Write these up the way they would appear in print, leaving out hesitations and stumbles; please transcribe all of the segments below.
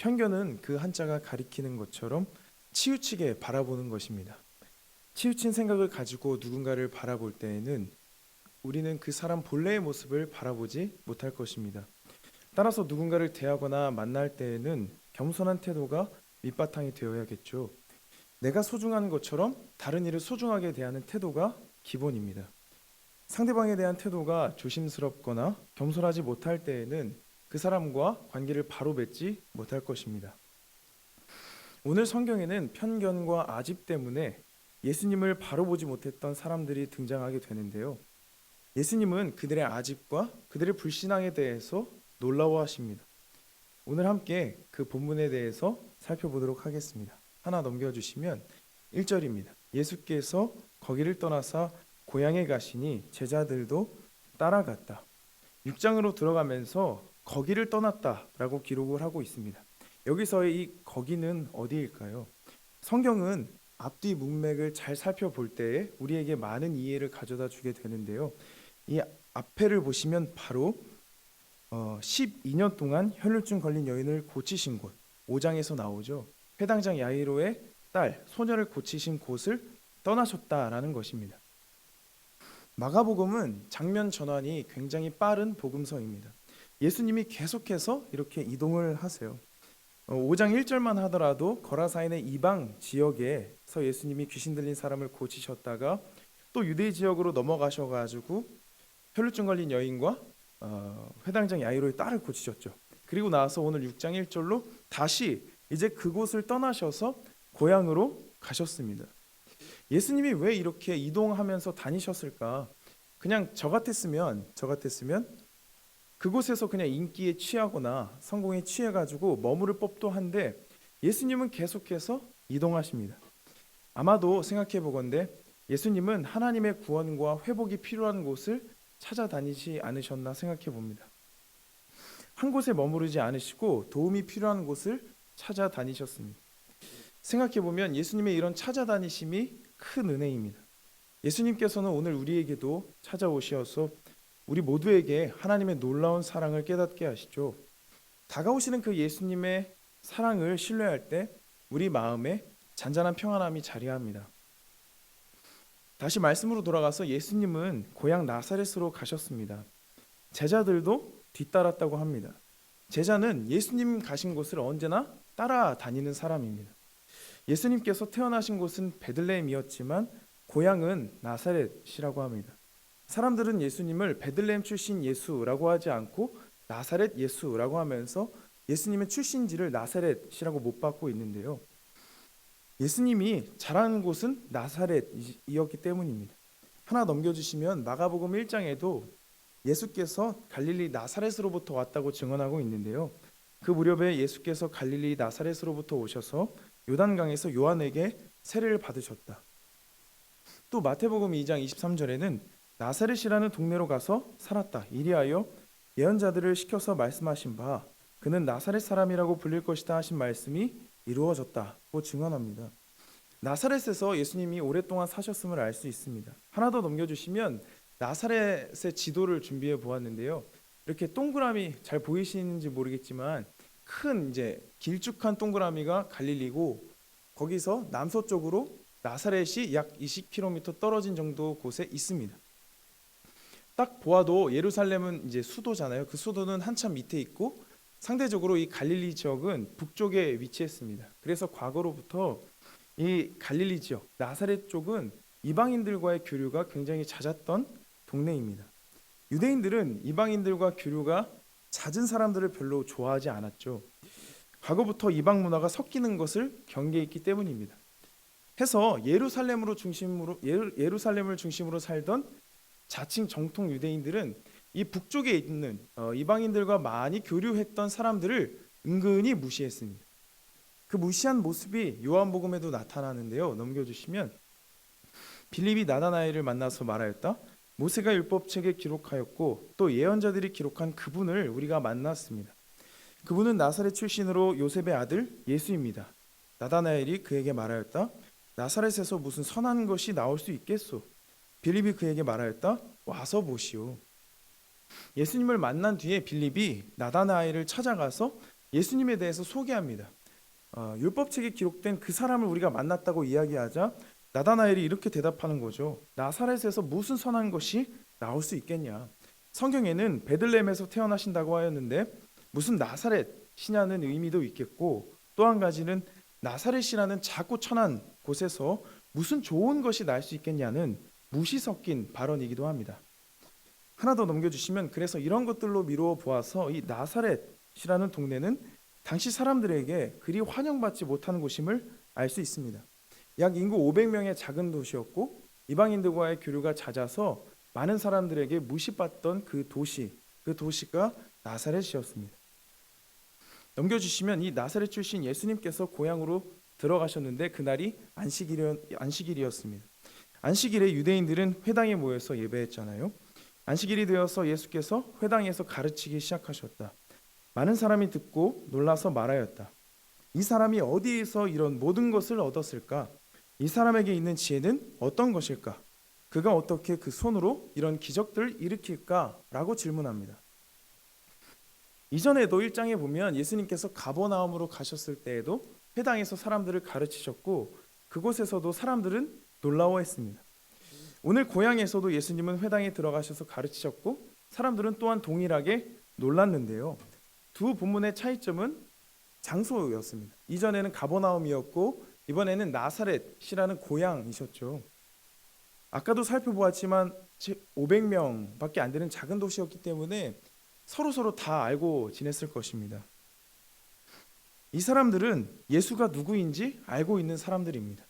편견은 그 한자가 가리키는 것처럼 치우치게 바라보는 것입니다. 치우친 생각을 가지고 누군가를 바라볼 때에는 우리는 그 사람 본래의 모습을 바라보지 못할 것입니다. 따라서 누군가를 대하거나 만날 때에는 겸손한 태도가 밑바탕이 되어야겠죠. 내가 소중한 것처럼 다른 이를 소중하게 대하는 태도가 기본입니다. 상대방에 대한 태도가 조심스럽거나 겸손하지 못할 때에는 그 사람과 관계를 바로 맺지 못할 것입니다. 오늘 성경에는 편견과 아집 때문에 예수님을 바로 보지 못했던 사람들이 등장하게 되는데요. 예수님은 그들의 아집과 그들의 불신앙에 대해서 놀라워하십니다. 오늘 함께 그 본문에 대해서 살펴보도록 하겠습니다. 하나 넘겨주시면 1절입니다. 예수께서 거기를 떠나사 고향에 가시니 제자들도 따라갔다. 6장으로 들어가면서 거기를 떠났다라고 기록을 하고 있습니다. 여기서의 이 거기는 어디일까요? 성경은 앞뒤 문맥을 잘 살펴볼 때에 우리에게 많은 이해를 가져다 주게 되는데요. 이 앞에를 보시면 바로 12년 동안 혈루증 걸린 여인을 고치신 곳 5장에서 나오죠. 회당장 야이로의 딸 소녀를 고치신 곳을 떠나셨다라는 것입니다. 마가복음은 장면 전환이 굉장히 빠른 복음서입니다. 예수님이 계속해서 이렇게 이동을 하세요. 5장 1절만 하더라도 거라사인의 이방 지역에서 예수님이 귀신 들린 사람을 고치셨다가 또 유대 지역으로 넘어가셔가지고 혈루증 걸린 여인과 회당장 야이로의 딸을 고치셨죠. 그리고 나서 오늘 6장 1절로 다시 이제 그곳을 떠나셔서 고향으로 가셨습니다. 예수님이 왜 이렇게 이동하면서 다니셨을까? 그냥 저 같았으면 그곳에서 그냥 인기에 취하거나 성공에 취해가지고 머무를 법도 한데 예수님은 계속해서 이동하십니다. 아마도 생각해보건대 예수님은 하나님의 구원과 회복이 필요한 곳을 찾아다니지 않으셨나 생각해봅니다. 한 곳에 머무르지 않으시고 도움이 필요한 곳을 찾아다니셨습니다. 생각해보면 예수님의 이런 찾아다니심이 큰 은혜입니다. 예수님께서는 오늘 우리에게도 찾아오셔서 우리 모두에게 하나님의 놀라운 사랑을 깨닫게 하시죠. 다가오시는 그 예수님의 사랑을 신뢰할 때 우리 마음에 잔잔한 평안함이 자리합니다. 다시 말씀으로 돌아가서 예수님은 고향 나사렛으로 가셨습니다. 제자들도 뒤따랐다고 합니다. 제자는 예수님 가신 곳을 언제나 따라다니는 사람입니다. 예수님께서 태어나신 곳은 베들레헴이었지만 고향은 나사렛이라고 합니다. 사람들은 예수님을 베들레헴 출신 예수라고 하지 않고 나사렛 예수라고 하면서 예수님의 출신지를 나사렛이라고 못 받고 있는데요. 예수님이 자라는 곳은 나사렛이었기 때문입니다. 하나 넘겨주시면 마가복음 1장에도 예수께서 갈릴리 나사렛으로부터 왔다고 증언하고 있는데요. 그 무렵에 예수께서 갈릴리 나사렛으로부터 오셔서 요단강에서 요한에게 세례를 받으셨다. 또 마태복음 2장 23절에는 나사렛이라는 동네로 가서 살았다. 이리하여 예언자들을 시켜서 말씀하신 바 그는 나사렛 사람이라고 불릴 것이다 하신 말씀이 이루어졌다고 증언합니다. 나사렛에서 예수님이 오랫동안 사셨음을 알 수 있습니다. 하나 더 넘겨주시면 나사렛의 지도를 준비해 보았는데요. 이렇게 동그라미 잘 보이시는지 모르겠지만 큰 이제 길쭉한 동그라미가 갈릴리고 거기서 남서쪽으로 나사렛이 약 20km 떨어진 정도 곳에 있습니다. 딱 보아도 예루살렘은 이제 수도잖아요. 그 수도는 한참 밑에 있고 상대적으로 이 갈릴리 지역은 북쪽에 위치했습니다. 그래서 과거로부터 이 갈릴리 지역, 나사렛 쪽은 이방인들과의 교류가 굉장히 잦았던 동네입니다. 유대인들은 이방인들과 교류가 잦은 사람들을 별로 좋아하지 않았죠. 과거부터 이방 문화가 섞이는 것을 경계했기 때문입니다. 해서 예루살렘을 중심으로 살던 자칭 정통 유대인들은 이 북쪽에 있는 이방인들과 많이 교류했던 사람들을 은근히 무시했습니다. 그 무시한 모습이 요한복음에도 나타나는데요. 넘겨주시면 빌립이 나다나엘을 만나서 말하였다. 모세가 율법책에 기록하였고 또 예언자들이 기록한 그분을 우리가 만났습니다. 그분은 나사렛 출신으로 요셉의 아들 예수입니다. 나다나엘이 그에게 말하였다. 나사렛에서 무슨 선한 것이 나올 수 있겠소? 빌립이 그에게 말하였다. 와서 보시오. 예수님을 만난 뒤에 빌립이 나다나엘을 찾아가서 예수님에 대해서 소개합니다. 율법책에 기록된 그 사람을 우리가 만났다고 이야기하자 나다나엘이 이렇게 대답하는 거죠. 나사렛에서 무슨 선한 것이 나올 수 있겠냐. 성경에는 베들레헴에서 태어나신다고 하였는데 무슨 나사렛이냐는 의미도 있겠고, 또 한 가지는 나사렛이라는 작고 천한 곳에서 무슨 좋은 것이 날 수 있겠냐는 무시 섞인 발언이기도 합니다. 하나 더 넘겨주시면, 그래서 이런 것들로 미루어 보아서 이 나사렛이라는 동네는 당시 사람들에게 그리 환영받지 못하는 곳임을 알 수 있습니다. 약 인구 500명의 작은 도시였고 이방인들과의 교류가 잦아서 많은 사람들에게 무시받던 그 도시가 나사렛이었습니다. 넘겨주시면 이 나사렛 출신 예수님께서 고향으로 들어가셨는데 그날이 안식일이었습니다. 안식일에 유대인들은 회당에 모여서 예배했잖아요. 안식일이 되어서 예수께서 회당에서 가르치기 시작하셨다. 많은 사람이 듣고 놀라서 말하였다. 이 사람이 어디에서 이런 모든 것을 얻었을까? 이 사람에게 있는 지혜는 어떤 것일까? 그가 어떻게 그 손으로 이런 기적들을 일으킬까? 라고 질문합니다. 이전에도 1장에 보면 예수님께서 가버나움으로 가셨을 때에도 회당에서 사람들을 가르치셨고 그곳에서도 사람들은 놀라워했습니다. 오늘 고향에서도 예수님은 회당에 들어가셔서 가르치셨고 사람들은 또한 동일하게 놀랐는데요. 두 본문의 차이점은 장소였습니다. 이전에는 가버나움이었고 이번에는 나사렛이라는 고향이셨죠. 아까도 살펴보았지만 500명밖에 안 되는 작은 도시였기 때문에 서로 다 알고 지냈을 것입니다. 이 사람들은 예수가 누구인지 알고 있는 사람들입니다.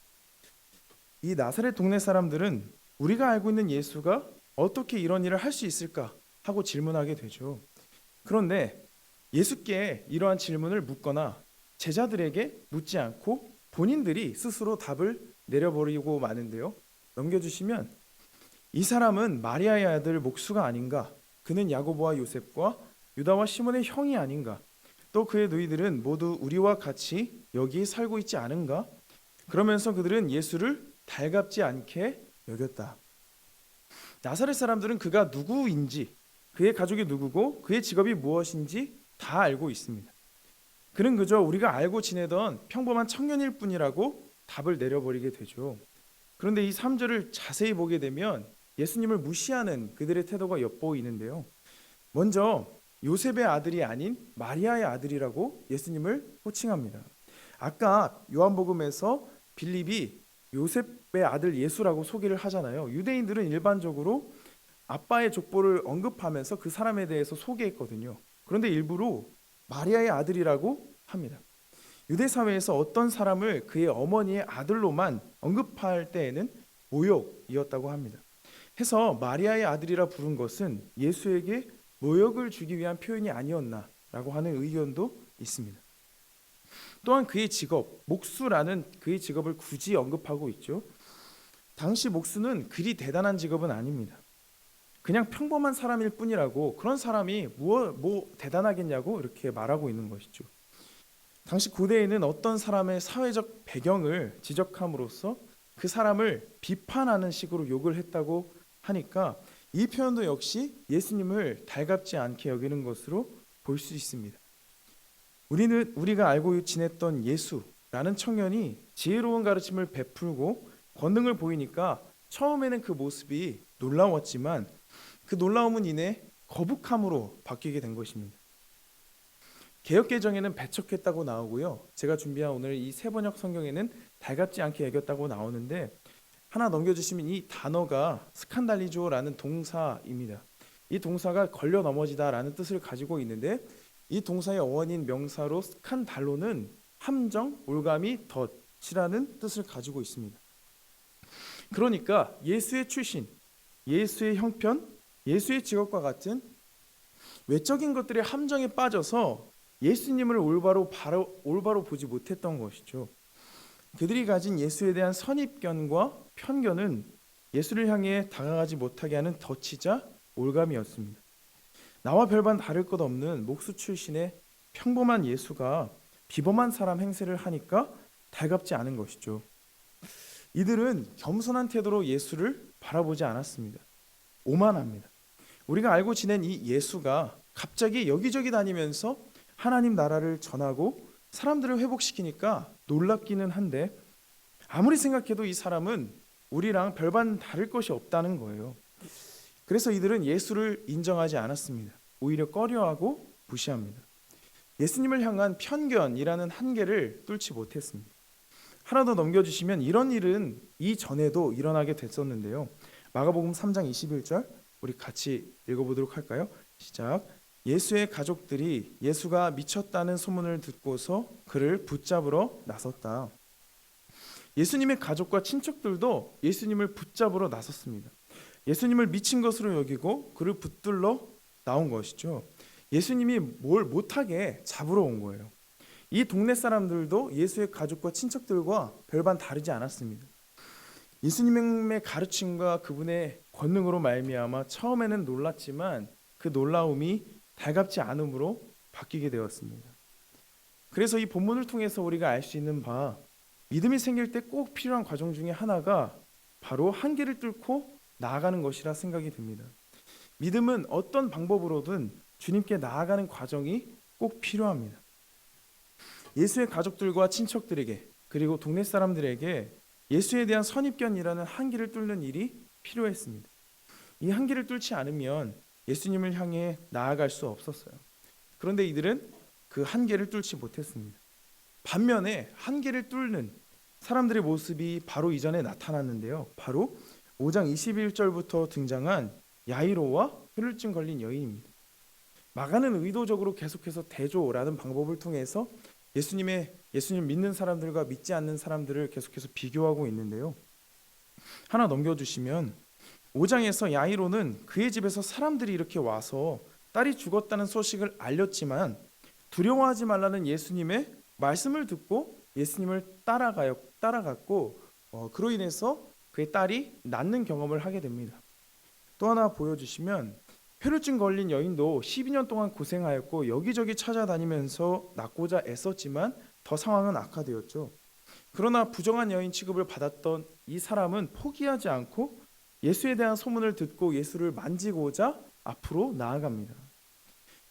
이 나사렛 동네 사람들은 우리가 알고 있는 예수가 어떻게 이런 일을 할 수 있을까 하고 질문하게 되죠. 그런데 예수께 이러한 질문을 묻거나 제자들에게 묻지 않고 본인들이 스스로 답을 내려버리고 마는데요. 넘겨주시면, 이 사람은 마리아의 아들 목수가 아닌가? 그는 야고보와 요셉과 유다와 시몬의 형이 아닌가? 또 그의 너희들은 모두 우리와 같이 여기 살고 있지 않은가? 그러면서 그들은 예수를 달갑지 않게 여겼다. 나사렛 사람들은 그가 누구인지, 그의 가족이 누구고 그의 직업이 무엇인지 다 알고 있습니다. 그는 그저 우리가 알고 지내던 평범한 청년일 뿐이라고 답을 내려버리게 되죠. 그런데 이 3절을 자세히 보게 되면 예수님을 무시하는 그들의 태도가 엿보이는데요. 먼저 요셉의 아들이 아닌 마리아의 아들이라고 예수님을 호칭합니다. 아까 요한복음에서 빌립이 요셉의 아들 예수라고 소개를 하잖아요. 유대인들은 일반적으로 아빠의 족보를 언급하면서 그 사람에 대해서 소개했거든요. 그런데 일부러 마리아의 아들이라고 합니다. 유대 사회에서 어떤 사람을 그의 어머니의 아들로만 언급할 때에는 모욕이었다고 합니다. 해서 마리아의 아들이라 부른 것은 예수에게 모욕을 주기 위한 표현이 아니었나라고 하는 의견도 있습니다. 또한 그의 직업, 목수라는 그의 직업을 굳이 언급하고 있죠. 당시 목수는 그리 대단한 직업은 아닙니다. 그냥 평범한 사람일 뿐이라고, 그런 사람이 뭐 대단하겠냐고 이렇게 말하고 있는 것이죠. 당시 고대에는 어떤 사람의 사회적 배경을 지적함으로써 그 사람을 비판하는 식으로 욕을 했다고 하니까 이 표현도 역시 예수님을 달갑지 않게 여기는 것으로 볼 수 있습니다. 우리가 알고 지냈던 예수라는 청년이 지혜로운 가르침을 베풀고 권능을 보이니까 처음에는 그 모습이 놀라웠지만 그 놀라움은 이내 거북함으로 바뀌게 된 것입니다. 개역개정에는 배척했다고 나오고요. 제가 준비한 오늘 이 세번역 성경에는 달갑지 않게 여겼다고 나오는데, 하나 넘겨주시면 이 단어가 스칸달리조라는 동사입니다. 이 동사가 걸려 넘어지다라는 뜻을 가지고 있는데, 이 동사의 어원인 명사로 스칸달로는 함정, 올가미, 덫이라는 뜻을 가지고 있습니다. 그러니까 예수의 출신, 예수의 형편, 예수의 직업과 같은 외적인 것들의 함정에 빠져서 예수님을 올바로 보지 못했던 것이죠. 그들이 가진 예수에 대한 선입견과 편견은 예수를 향해 다가가지 못하게 하는 덫이자 올감이었습니다. 나와 별반 다를 것 없는 목수 출신의 평범한 예수가 비범한 사람 행세를 하니까 달갑지 않은 것이죠. 이들은 겸손한 태도로 예수를 바라보지 않았습니다. 오만합니다. 우리가 알고 지낸 이 예수가 갑자기 여기저기 다니면서 하나님 나라를 전하고 사람들을 회복시키니까 놀랍기는 한데 아무리 생각해도 이 사람은 우리랑 별반 다를 것이 없다는 거예요. 그래서 이들은 예수를 인정하지 않았습니다. 오히려 꺼려하고 무시합니다. 예수님을 향한 편견이라는 한계를 뚫지 못했습니다. 하나 더 넘겨주시면 이런 일은 이전에도 일어나게 됐었는데요. 마가복음 3장 21절 우리 같이 읽어보도록 할까요? 시작. 예수의 가족들이 예수가 미쳤다는 소문을 듣고서 그를 붙잡으러 나섰다. 예수님의 가족과 친척들도 예수님을 붙잡으러 나섰습니다. 예수님을 미친 것으로 여기고 그를 붙들러 나온 것이죠. 예수님이 뭘 못하게 잡으러 온 거예요. 이 동네 사람들도 예수의 가족과 친척들과 별반 다르지 않았습니다. 예수님의 가르침과 그분의 권능으로 말미암아 처음에는 놀랐지만 그 놀라움이 달갑지 않음으로 바뀌게 되었습니다. 그래서 이 본문을 통해서 우리가 알 수 있는 바 믿음이 생길 때 꼭 필요한 과정 중에 하나가 바로 한계를 뚫고 나아가는 것이라 생각이 듭니다. 믿음은 어떤 방법으로든 주님께 나아가는 과정이 꼭 필요합니다. 예수의 가족들과 친척들에게 그리고 동네 사람들에게 예수에 대한 선입견이라는 한계를 뚫는 일이 필요했습니다. 이 한계를 뚫지 않으면 예수님을 향해 나아갈 수 없었어요. 그런데 이들은 그 한계를 뚫지 못했습니다. 반면에 한계를 뚫는 사람들의 모습이 바로 이전에 나타났는데요. 바로 5장 21절부터 등장한 야이로와 혈루증 걸린 여인입니다. 마가는 의도적으로 계속해서 대조라는 방법을 통해서 예수님 믿는 사람들과 믿지 않는 사람들을 계속해서 비교하고 있는데요. 하나 넘겨주시면 5장에서 야이로는 그의 집에서 사람들이 이렇게 와서 딸이 죽었다는 소식을 알렸지만 두려워하지 말라는 예수님의 말씀을 듣고 예수님을 따라갔고 그로 인해서 그의 딸이 낫는 경험을 하게 됩니다. 또 하나 보여주시면 혈루증 걸린 여인도 12년 동안 고생하였고 여기저기 찾아다니면서 낫고자 애썼지만 더 상황은 악화되었죠. 그러나 부정한 여인 취급을 받았던 이 사람은 포기하지 않고 예수에 대한 소문을 듣고 예수를 만지고자 앞으로 나아갑니다.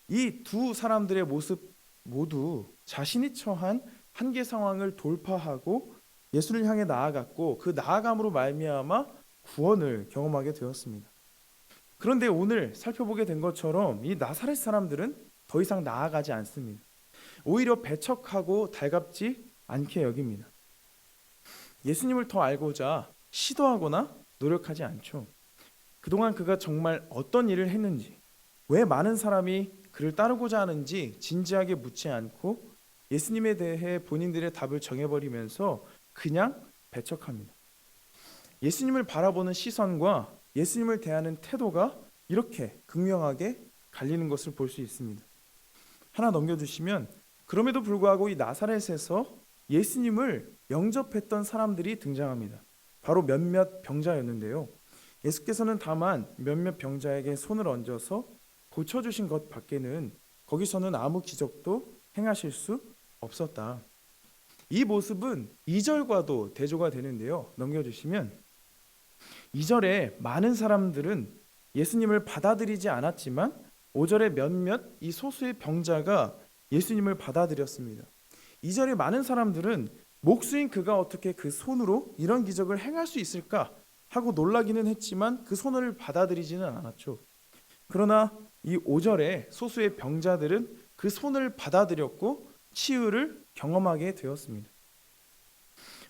이 두 사람들의 모습 모두 자신이 처한 한계 상황을 돌파하고 예수를 향해 나아갔고 그 나아감으로 말미암아 구원을 경험하게 되었습니다. 그런데 오늘 살펴보게 된 것처럼 이 나사렛 사람들은 더 이상 나아가지 않습니다. 오히려 배척하고 달갑지 않게 여깁니다. 예수님을 더 알고자 시도하거나 노력하지 않죠. 그동안 그가 정말 어떤 일을 했는지, 왜 많은 사람이 그를 따르고자 하는지 진지하게 묻지 않고 예수님에 대해 본인들의 답을 정해버리면서 그냥 배척합니다. 예수님을 바라보는 시선과 예수님을 대하는 태도가 이렇게 극명하게 갈리는 것을 볼 수 있습니다. 하나 넘겨주시면 그럼에도 불구하고 이 나사렛에서 예수님을 영접했던 사람들이 등장합니다. 바로 몇몇 병자였는데요. 예수께서는 다만 몇몇 병자에게 손을 얹어서 고쳐주신 것 밖에는 거기서는 아무 기적도 행하실 수 없었다. 이 모습은 2절과도 대조가 되는데요. 넘겨주시면 2절에 많은 사람들은 예수님을 받아들이지 않았지만 5절에 몇몇 이 소수의 병자가 예수님을 받아들였습니다. 2절에 많은 사람들은 목수인 그가 어떻게 그 손으로 이런 기적을 행할 수 있을까 하고 놀라기는 했지만 그 손을 받아들이지는 않았죠. 그러나 이 5절에 소수의 병자들은 그 손을 받아들였고 치유를 경험하게 되었습니다.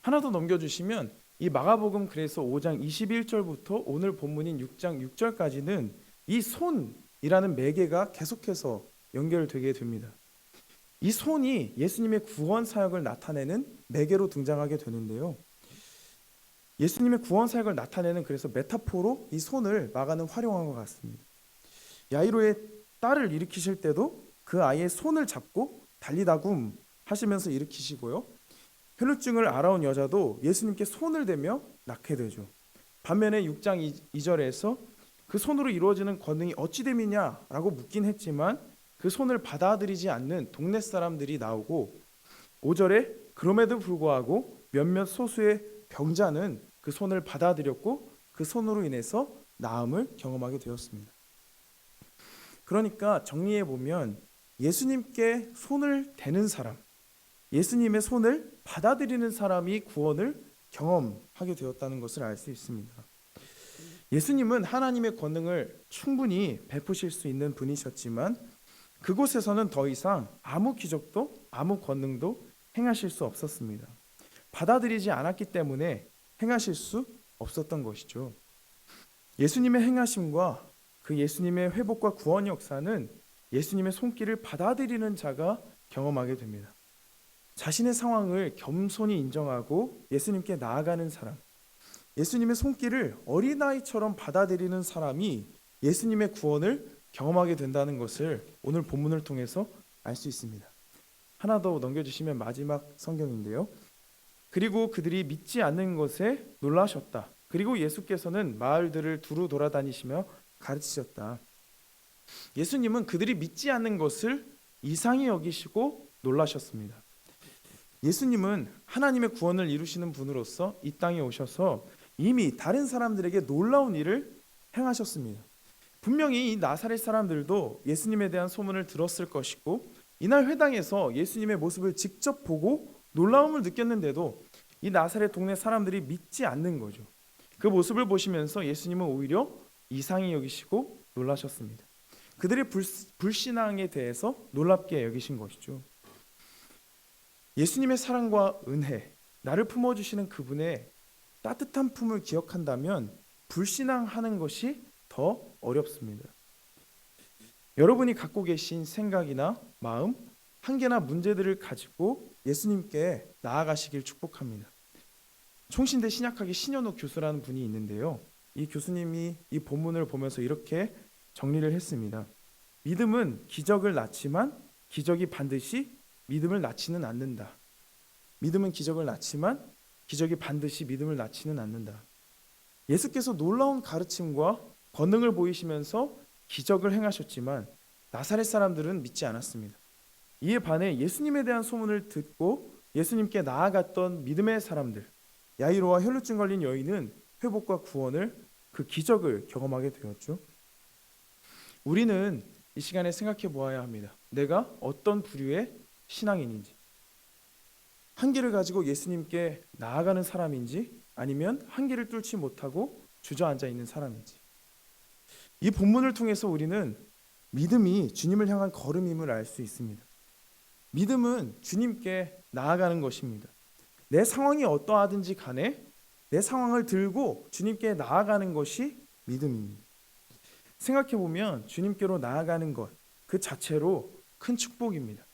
하나 더 넘겨주시면 이 마가복음 그래서 5장 21절부터 오늘 본문인 6장 6절까지는 이 손이라는 매개가 계속해서 연결되게 됩니다. 이 손이 예수님의 구원 사역을 나타내는 매개로 등장하게 되는데요. 예수님의 구원 사역을 나타내는 그래서 메타포로 이 손을 마가는 활용한 것 같습니다. 야이로의 딸을 일으키실 때도 그 아이의 손을 잡고 달리다굼 하시면서 일으키시고요. 혈루증을 알아온 여자도 예수님께 손을 대며 낫게 되죠. 반면에 6장 2절에서 그 손으로 이루어지는 권능이 어찌 됨이냐라고 묻긴 했지만 그 손을 받아들이지 않는 동네 사람들이 나오고 5절에 그럼에도 불구하고 몇몇 소수의 병자는 그 손을 받아들였고 그 손으로 인해서 나음을 경험하게 되었습니다. 그러니까 정리해 보면 예수님께 손을 대는 사람, 예수님의 손을 받아들이는 사람이 구원을 경험하게 되었다는 것을 알 수 있습니다. 예수님은 하나님의 권능을 충분히 베푸실 수 있는 분이셨지만 그곳에서는 더 이상 아무 기적도 아무 권능도 행하실 수 없었습니다. 받아들이지 않았기 때문에 행하실 수 없었던 것이죠. 예수님의 행하심과 그 예수님의 회복과 구원 역사는 예수님의 손길을 받아들이는 자가 경험하게 됩니다. 자신의 상황을 겸손히 인정하고 예수님께 나아가는 사람, 예수님의 손길을 어린아이처럼 받아들이는 사람이 예수님의 구원을 경험하게 된다는 것을 오늘 본문을 통해서 알 수 있습니다. 하나 더 넘겨주시면 마지막 성경인데요. 그리고 그들이 믿지 않는 것에 놀라셨다. 그리고 예수께서는 마을들을 두루 돌아다니시며 가르치셨다. 예수님은 그들이 믿지 않는 것을 이상히 여기시고 놀라셨습니다. 예수님은 하나님의 구원을 이루시는 분으로서 이 땅에 오셔서 이미 다른 사람들에게 놀라운 일을 행하셨습니다. 분명히 이 나사렛 사람들도 예수님에 대한 소문을 들었을 것이고 이날 회당에서 예수님의 모습을 직접 보고 놀라움을 느꼈는데도 이 나사렛 동네 사람들이 믿지 않는 거죠. 그 모습을 보시면서 예수님은 오히려 이상히 여기시고 놀라셨습니다. 그들의 불신앙에 대해서 놀랍게 여기신 것이죠. 예수님의 사랑과 은혜, 나를 품어주시는 그분의 따뜻한 품을 기억한다면 불신앙하는 것이 더 어렵습니다. 여러분이 갖고 계신 생각이나 마음, 한계나 문제들을 가지고 예수님께 나아가시길 축복합니다. 총신대 신약학의 신현욱 교수라는 분이 있는데요. 이 교수님이 이 본문을 보면서 이렇게 정리를 했습니다. 믿음은 기적을 낳지만 기적이 반드시 믿음을 낳지는 않는다. 믿음은 기적을 낳지만 기적이 반드시 믿음을 낳지는 않는다. 예수께서 놀라운 가르침과 권능을 보이시면서 기적을 행하셨지만 나사렛 사람들은 믿지 않았습니다. 이에 반해 예수님에 대한 소문을 듣고 예수님께 나아갔던 믿음의 사람들, 야이로와 혈루증 걸린 여인은 회복과 구원을, 그 기적을 경험하게 되었죠. 우리는 이 시간에 생각해 보아야 합니다. 내가 어떤 부류의 신앙인인지, 한계를 가지고 예수님께 나아가는 사람인지 아니면 한계를 뚫지 못하고 주저앉아 있는 사람인지. 이 본문을 통해서 우리는 믿음이 주님을 향한 걸음임을 알 수 있습니다. 믿음은 주님께 나아가는 것입니다. 내 상황이 어떠하든지 간에 내 상황을 들고 주님께 나아가는 것이 믿음입니다. 생각해보면 주님께로 나아가는 것, 그 자체로 큰 축복입니다.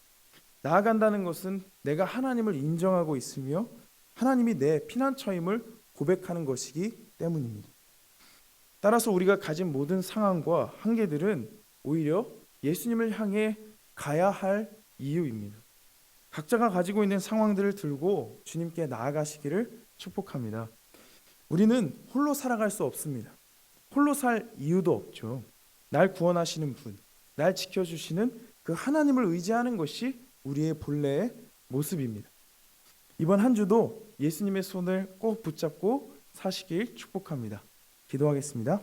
나아간다는 것은 내가 하나님을 인정하고 있으며 하나님이 내 피난처임을 고백하는 것이기 때문입니다. 따라서 우리가 가진 모든 상황과 한계들은 오히려 예수님을 향해 가야 할 이유입니다. 각자가 가지고 있는 상황들을 들고 주님께 나아가시기를 축복합니다. 우리는 홀로 살아갈 수 없습니다. 홀로 살 이유도 없죠. 날 구원하시는 분, 날 지켜주시는 그 하나님을 의지하는 것이 우리의 본래의 모습입니다. 이번 한 주도 예수님의 손을 꼭 붙잡고 사시길 축복합니다. 기도하겠습니다.